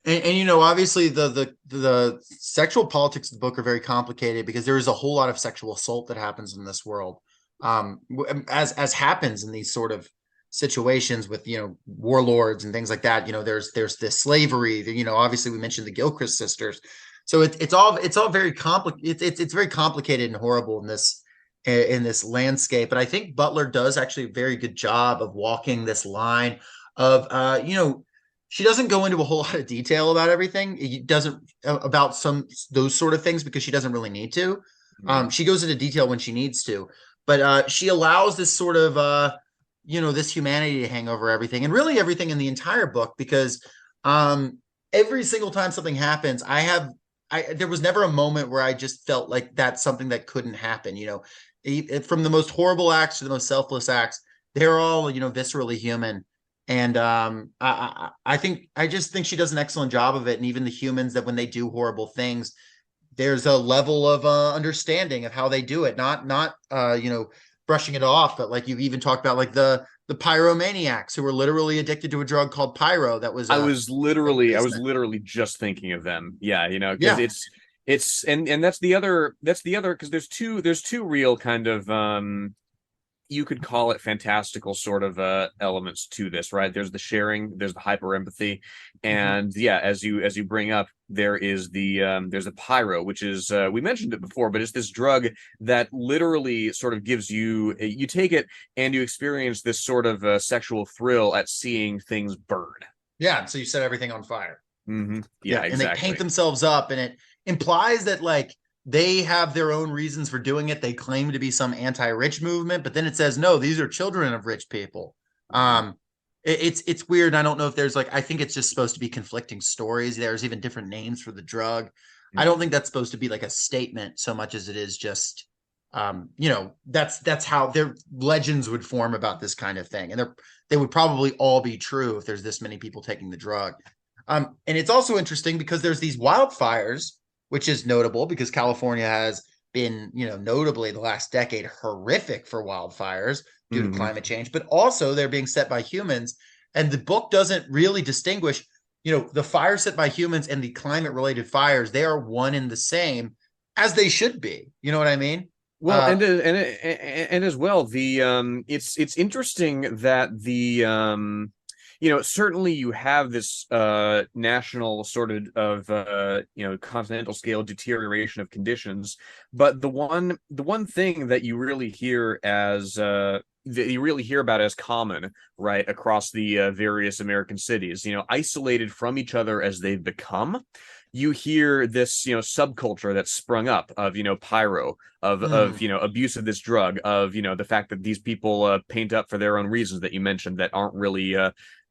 obviously the sexual politics of the book are very complicated because there is a whole lot of sexual assault that happens in this world, as happens in these sort of situations with warlords and things like that. There's this slavery. Obviously we mentioned the Gilchrist sisters, so it's all very complicated. It's very complicated and horrible in this landscape. But I think Butler does actually a very good job of walking this line of she doesn't go into a whole lot of detail about everything. It doesn't about those sort of things because she doesn't really need to. Mhm. She goes into detail when she needs to, but she allows this sort of this humanity to hang over everything, and really everything in the entire book, because every single time something happens, there was never a moment where I just felt like that's something that couldn't happen. From the most horrible acts to the most selfless acts, they're all viscerally human. And I just think she does an excellent job of it. And even the humans, that when they do horrible things, there's a level of understanding of how they do it. Not brushing it off, but like you've even talked about, like the pyromaniacs who were literally addicted to a drug called pyro. That was I was literally just thinking of them. Yeah, because yeah, it's and that's the other because there's two real kind of you could call it fantastical sort of elements to this, right? There's the sharing, there's the hyper empathy, Mhm. and yeah, as you bring up, there's a pyro, which is we mentioned it before, but it's this drug that literally sort of gives you take it and you experience this sort of sexual thrill at seeing things burn. Yeah, so you set everything on fire. Yeah, Yeah, and they paint exactly. themselves up, and it implies that like they have their own reasons for doing it. They claim to be some anti-rich movement, but then it says no, these are children of rich people. Mhm. It's weird. I don't know if there's like I think it's just supposed to be conflicting stories. There's even different names for the drug. I don't think Mhm. that's supposed to be like a statement so much as it is just that's how their legends would form about this kind of thing, and they would probably all be true if there's this many people taking the drug. And it's also interesting because there's these wildfires, which is notable because California has been, notably the last decade horrific for wildfires due to Mhm. climate change, but also they're being set by humans. And the book doesn't really distinguish, the fires set by humans and the climate related fires. They are one and the same as they should be. You know what I mean? Well, and as well, it's interesting that certainly you have this national sort of continental scale deterioration of conditions, but the one thing that you really hear as that you really hear about as common, right, across the various American cities, isolated from each other as they've become, you hear this subculture that's sprung up of pyro, of Mm. abuse of this drug, of the fact that these people paint up for their own reasons that you mentioned that aren't really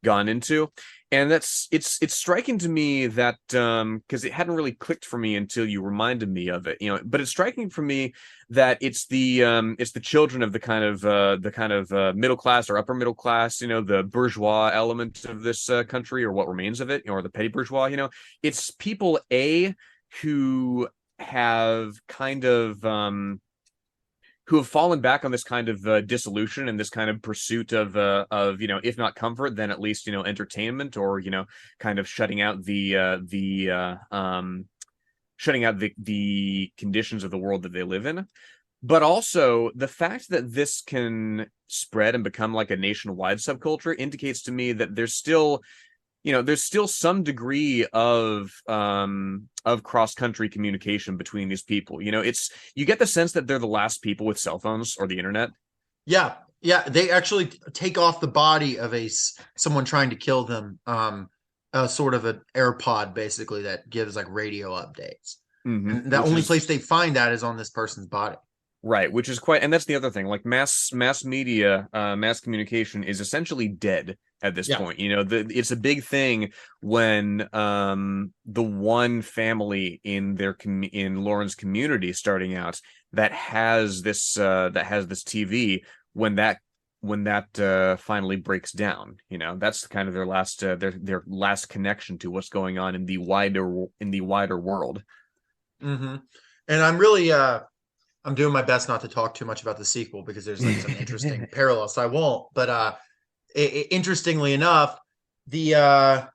gone into. And it's striking to me that because it hadn't really clicked for me until you reminded me of it, but it's striking for me that it's the children of the kind of middle class or upper middle class, the bourgeois element of this country, or what remains of it, or the petty bourgeois. It's people who have kind of who have fallen back on this kind of dissolution and this kind of pursuit of if not comfort, then at least entertainment, or kind of shutting out the conditions of the world that they live in. But also the fact that this can spread and become like a nationwide subculture indicates to me that there's still some degree of cross-country communication between these people. You get the sense that they're the last people with cell phones or the internet. Yeah, yeah, they actually take off the body of someone trying to kill them. A sort of an AirPod basically that gives like radio updates, and the Which only place is they find that is on this person's body. right, which is quite, and that's the other thing. Like mass media, mass communication is essentially dead at this Yeah. point. It's a big thing when the one family in Lauren's community starting out that has this TV, when that finally breaks down. That's kind of their last connection to what's going on in the wider world. Hmm. And I'm really I'm doing my best not to talk too much about the sequel because there's like some interesting parallels. So I won't. But interestingly enough, there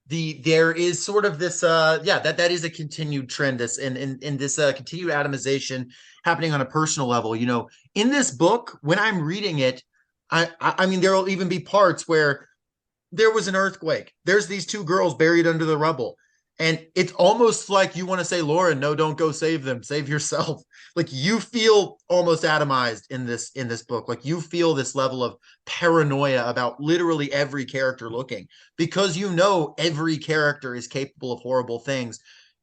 is sort of this that is a continued trend, this in this continued atomization happening on a personal level. In this book, when I'm reading it, I mean there will even be parts where there was an earthquake. There's these two girls buried under the rubble. And it's almost like you want to say, Lauren, no, don't go save them. Save yourself. Like you feel almost atomized in this book. Like you feel this level of paranoia about literally every character looking because every character is capable of horrible things.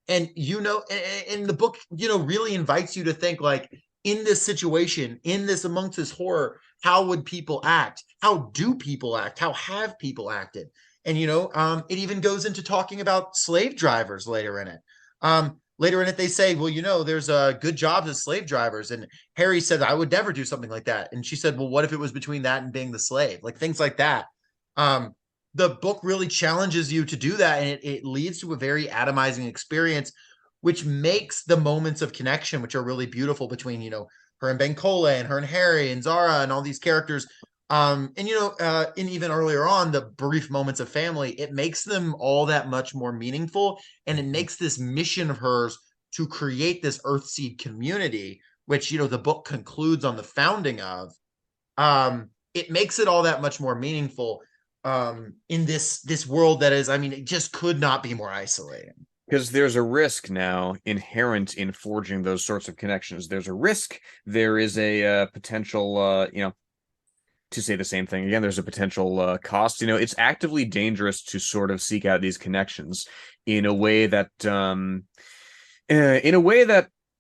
And and the book, really invites you to think like in this situation, in this amongst this horror, how would people act? How do people act? How have people acted? And it even goes into talking about slave drivers later in it. Later in it, they say, well, there's good jobs as slave drivers. And Harry said, I would never do something like that. And she said, well, what if it was between that and being the slave? Like things like that. Um, the book really challenges you to do that. And it leads to a very atomizing experience, which makes the moments of connection, which are really beautiful between, her and Ben Cole and her and Harry and Zara and all these characters, and even earlier on, the brief moments of family, it makes them all that much more meaningful. And it makes this mission of hers to create this Earthseed community, which, the book concludes on the founding of. it makes it all that much more meaningful in this world that is, I mean, it just could not be more isolating. Because there's a risk now inherent in forging those sorts of connections. There's a risk. There is a potential, to say the same thing again, there's a potential cost. It's actively dangerous to sort of seek out these connections in a way that,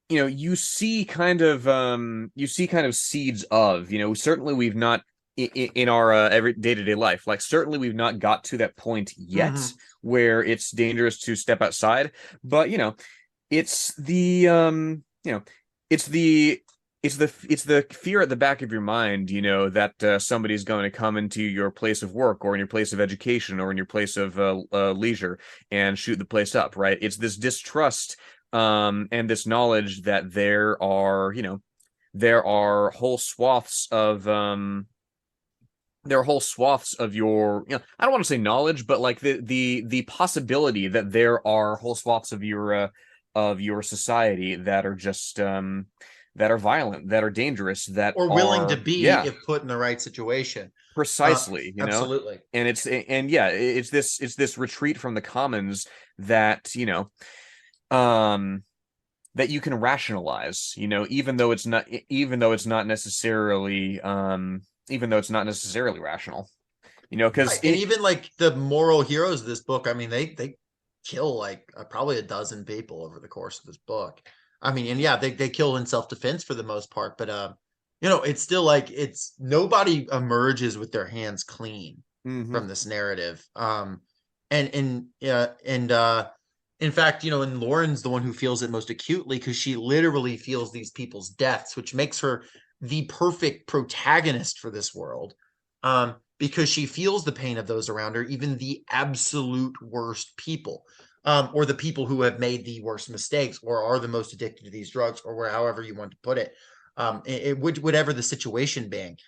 you see kind of seeds of. Certainly we've not in our every day-to-day life, like certainly we've not got to that point yet where it's dangerous to step outside, but it's the it's the it's the fear at the back of your mind, that somebody's going to come into your place of work or in your place of education or in your place of leisure and shoot the place up, right? It's this distrust and this knowledge that there are whole swaths of your, I don't want to say knowledge, but like the possibility that there are whole swaths of your society that are just that are violent, that are dangerous, that or willing to are, be yeah, if put in the right situation. precisely, Absolutely. and it's this retreat from the commons that um that you can rationalize, even though it's not necessarily rational, because Right. And even like the moral heroes of this book, I mean, they kill like probably a dozen people over the course of this book. I mean, and yeah, they kill in self-defense for the most part, but it's still like it's nobody emerges with their hands clean Mhm. from this narrative. And yeah, and in fact, and Lauren's the one who feels it most acutely because she literally feels these people's deaths, which makes her the perfect protagonist for this world. Because she feels the pain of those around her, even the absolute worst people, or the people who have made the worst mistakes or are the most addicted to these drugs, or however you want to put it, whatever the situation being.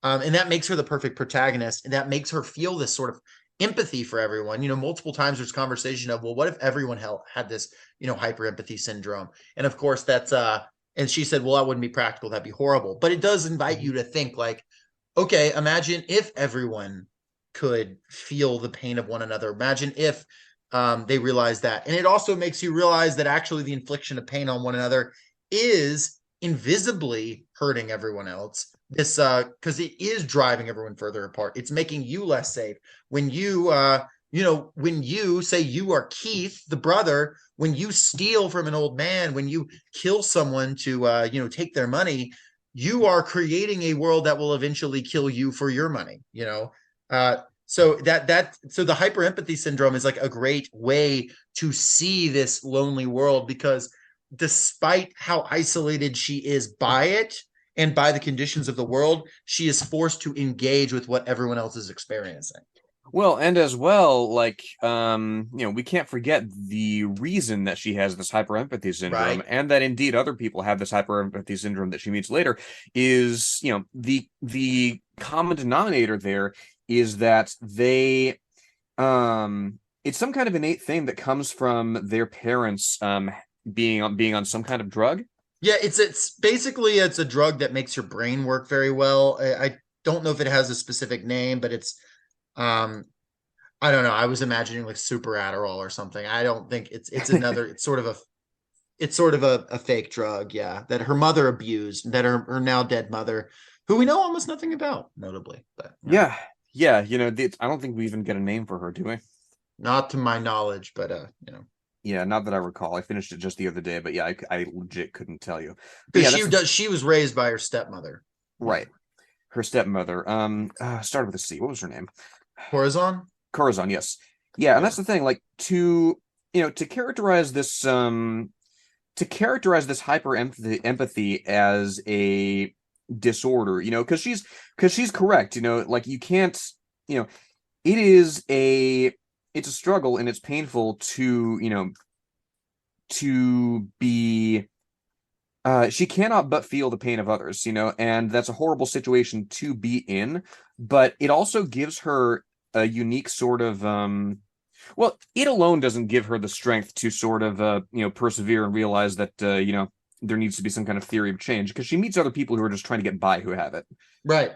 And that makes her the perfect protagonist, and that makes her feel this sort of empathy for everyone. Multiple times there's conversation of, well, what if everyone had this, hyper empathy syndrome? And of course, that's and she said, well, that wouldn't be practical. That'd be horrible. But it does invite you to think like, okay, imagine if everyone could feel the pain of one another. Imagine if they realize that. And it also makes you realize that actually the infliction of pain on one another is invisibly hurting everyone else. This because it is driving everyone further apart. It's making you less safe. When when you say you are Keith, the brother, when you steal from an old man, when you kill someone to take their money, you are creating a world that will eventually kill you for your money. So the hyper empathy syndrome is like a great way to see this lonely world, because despite how isolated she is by it and by the conditions of the world, she is forced to engage with what everyone else is experiencing. Well, and as well, like, we can't forget the reason that she has this hyperempathy syndrome, Right. and that indeed other people have this hyperempathy syndrome that she meets later, is, the common denominator there is that it's some kind of innate thing that comes from their parents, being on some kind of drug. Yeah, it's basically it's a drug that makes your brain work very well. I don't know if it has a specific name, but it's um I don't know. I was imagining like super Adderall or something. I don't think it's another. It's sort of a fake drug. Yeah, that her mother abused. That her now dead mother, who we know almost nothing about, notably. But Yeah, yeah, I don't think we even get a name for her, do we? not to my knowledge. But Yeah, not that I recall. I finished it just the other day, but yeah, I legit couldn't tell you. But because yeah, she does. She was raised by her stepmother. Yeah, right. Her stepmother. Started with a C. What was her name? Horizon. Corazon, yes. Yeah, and Yeah. that's the thing. Like, to characterize this hyper empathy as a disorder, because she's correct. Like you can't. It is it's a struggle, and it's painful to be. She cannot but feel the pain of others, and that's a horrible situation to be in. But it also gives her a unique sort of, well, it alone doesn't give her the strength to sort of, persevere and realize that, there needs to be some kind of theory of change, because she meets other people who are just trying to get by who have it. Right.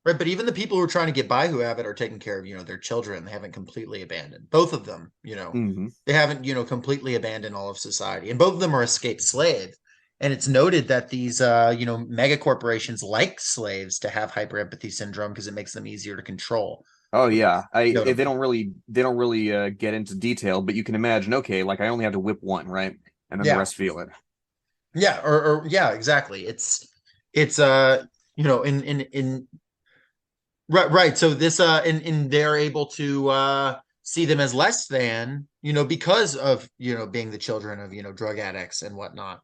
Right, but even the people who are trying to get by who have it are taking care of, their children. They haven't completely abandoned. Both of them, Hmm. they haven't, completely abandoned all of society. And both of them are escaped slaves. And it's noted that these, mega corporations like slaves to have hyperempathy syndrome because it makes them easier to control, Oh which yeah, is they notable. don't really get into detail, but you can imagine. Okay, like I only have to whip one, right, and then the Yeah. rest feel it. Yeah. Or yeah, exactly. It's, in right, right. So this and they're able to see them as less than, because of, being the children of, drug addicts and whatnot.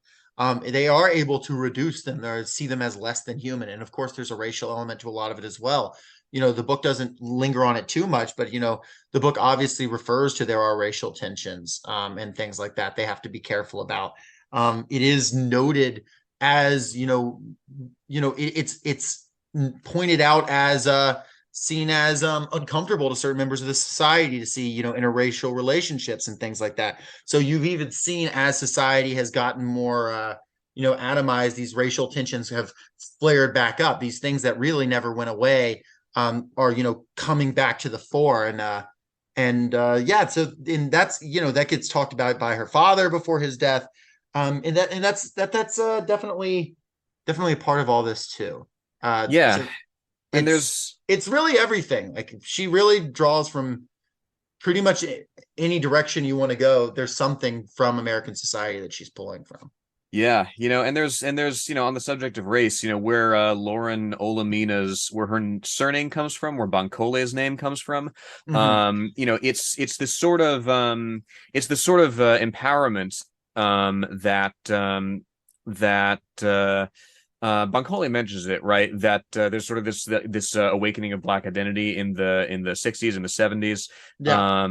They are able to reduce them or see them as less than human. And of course, there's a racial element to a lot of it as well. The book doesn't linger on it too much, but the book obviously refers to there are racial tensions and things like that. They have to be careful about. It is noted as, it's pointed out as seen as uncomfortable to certain members of the society to see, interracial relationships and things like that. So you've even seen as society has gotten more atomized, these racial tensions have flared back up. These things that really never went away are coming back to the fore. And so and that's that gets talked about by her father before his death. And that's definitely a part of all this too. Yeah, So and it's there's it's really everything. Like she really draws from pretty much any direction you want to go. There's something from American society that she's pulling from. Yeah, and there's on the subject of race, where Lauren Olamina's where her surname comes from, where Bancole's name comes from. Mm-hmm. It's this sort of empowerment that Bancole mentions it, right? That there's sort of this awakening of Black identity in the 60s and the 70s. Yeah.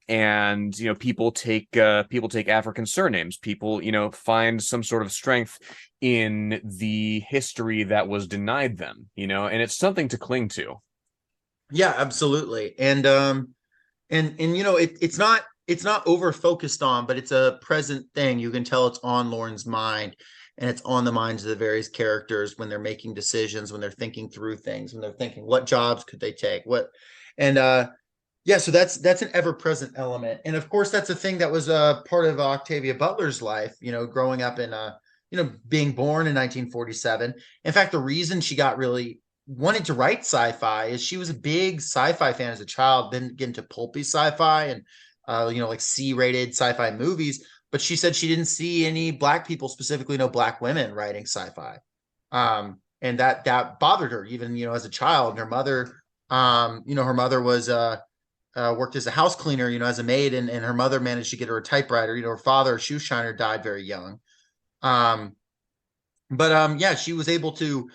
And people take African surnames. People, find some sort of strength in the history that was denied them, and it's something to cling to. Yeah, absolutely. And it's not over focused on, but it's a present thing. You can tell it's on Lauren's mind, and it's on the minds of the various characters when they're making decisions, when they're thinking through things, when they're thinking what jobs could they take, and yeah, so that's an ever-present element. And of course that's a thing that was a part of Octavia Butler's life, growing up in being born in 1947. In fact, the reason she got really wanted to write sci-fi is she was a big sci-fi fan as a child, then get into pulpy sci-fi and like C-rated sci-fi movies. But she said she didn't see any black people, specifically no black women, writing sci-fi. And that bothered her even, as a child. And her mother was worked as a house cleaner, as a maid, and her mother managed to get her a typewriter. Her father, a shoe shiner, died very young. Um, but yeah, she was able to,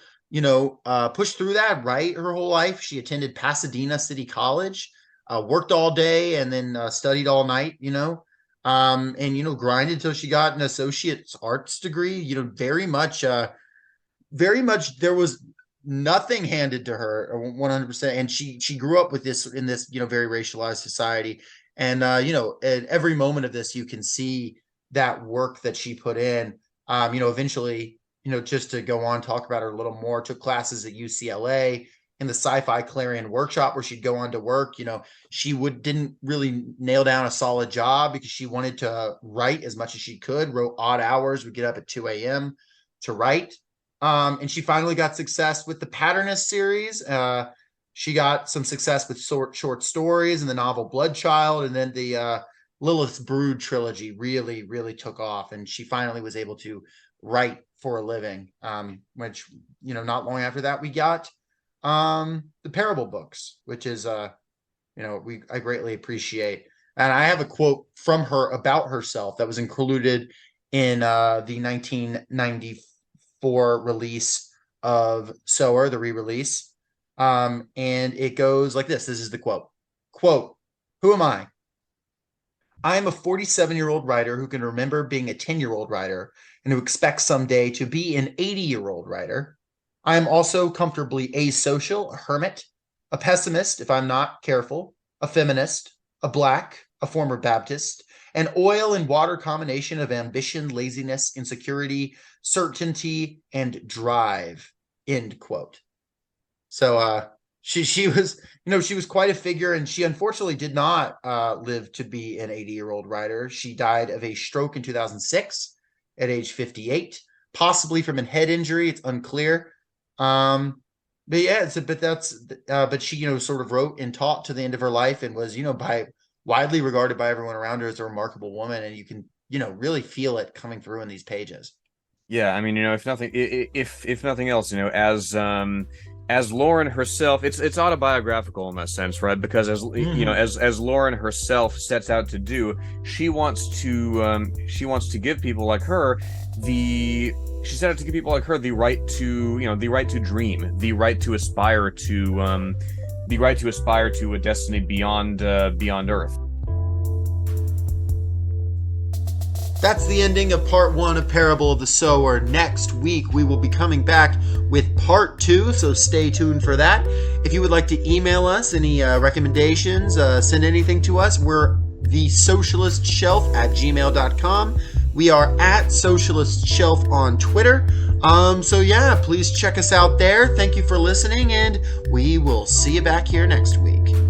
push through that, right? Her whole life. She attended Pasadena City College, worked all day and then studied all night, and grinded until she got an associate's arts degree, very much there was nothing handed to her 100%. And she grew up with this in this very racialized society. And at every moment of this you can see that work that she put in. Eventually, just to go on talk about her a little more, took classes at UCLA in the sci-fi Clarion workshop where she'd go on to work. She didn't really nail down a solid job because she wanted to write as much as she could, wrote odd hours, would get up at 2 a.m to write. And she finally got success with the Patternist series. She got some success with short stories and the novel Bloodchild, and then the Lilith's Brood trilogy really, really took off. And she finally was able to write for a living, which, not long after that, we got the Parable books, which is, I greatly appreciate. And I have a quote from her about herself that was included in the 1994 release of Sower, the re-release. And it goes like this. This is the quote, "Who am I? I am a 47-year-old writer who can remember being a 10-year-old writer and who expects someday to be an 80-year-old writer. I am also comfortably asocial, a hermit, a pessimist if I'm not careful, a feminist, a black, a former Baptist, an oil and water combination of ambition, laziness, insecurity, certainty, and drive." End quote. So she was, she was quite a figure, and she unfortunately did not live to be an 80-year-old writer. She died of a stroke in 2006 at age 58, possibly from a head injury. It's unclear. But yeah, but she, sort of wrote and taught to the end of her life, and was, by widely regarded by everyone around her as a remarkable woman. And you can, really feel it coming through in these pages. Yeah, I mean, if nothing else, as Lauren herself, it's autobiographical in that sense, right? Because as Lauren herself sets out to do, she wants to give people like her she set out to give people like her the right to dream, the right to aspire to a destiny beyond Earth. That's the ending of part 1 of Parable of the Sower. Next week, we will be coming back with part 2, so stay tuned for that. If you would like to email us any recommendations, send anything to us, we're thesocialistshelf@gmail.com. We are at Socialist Shelf on Twitter. So yeah, please check us out there. Thank you for listening, and we will see you back here next week.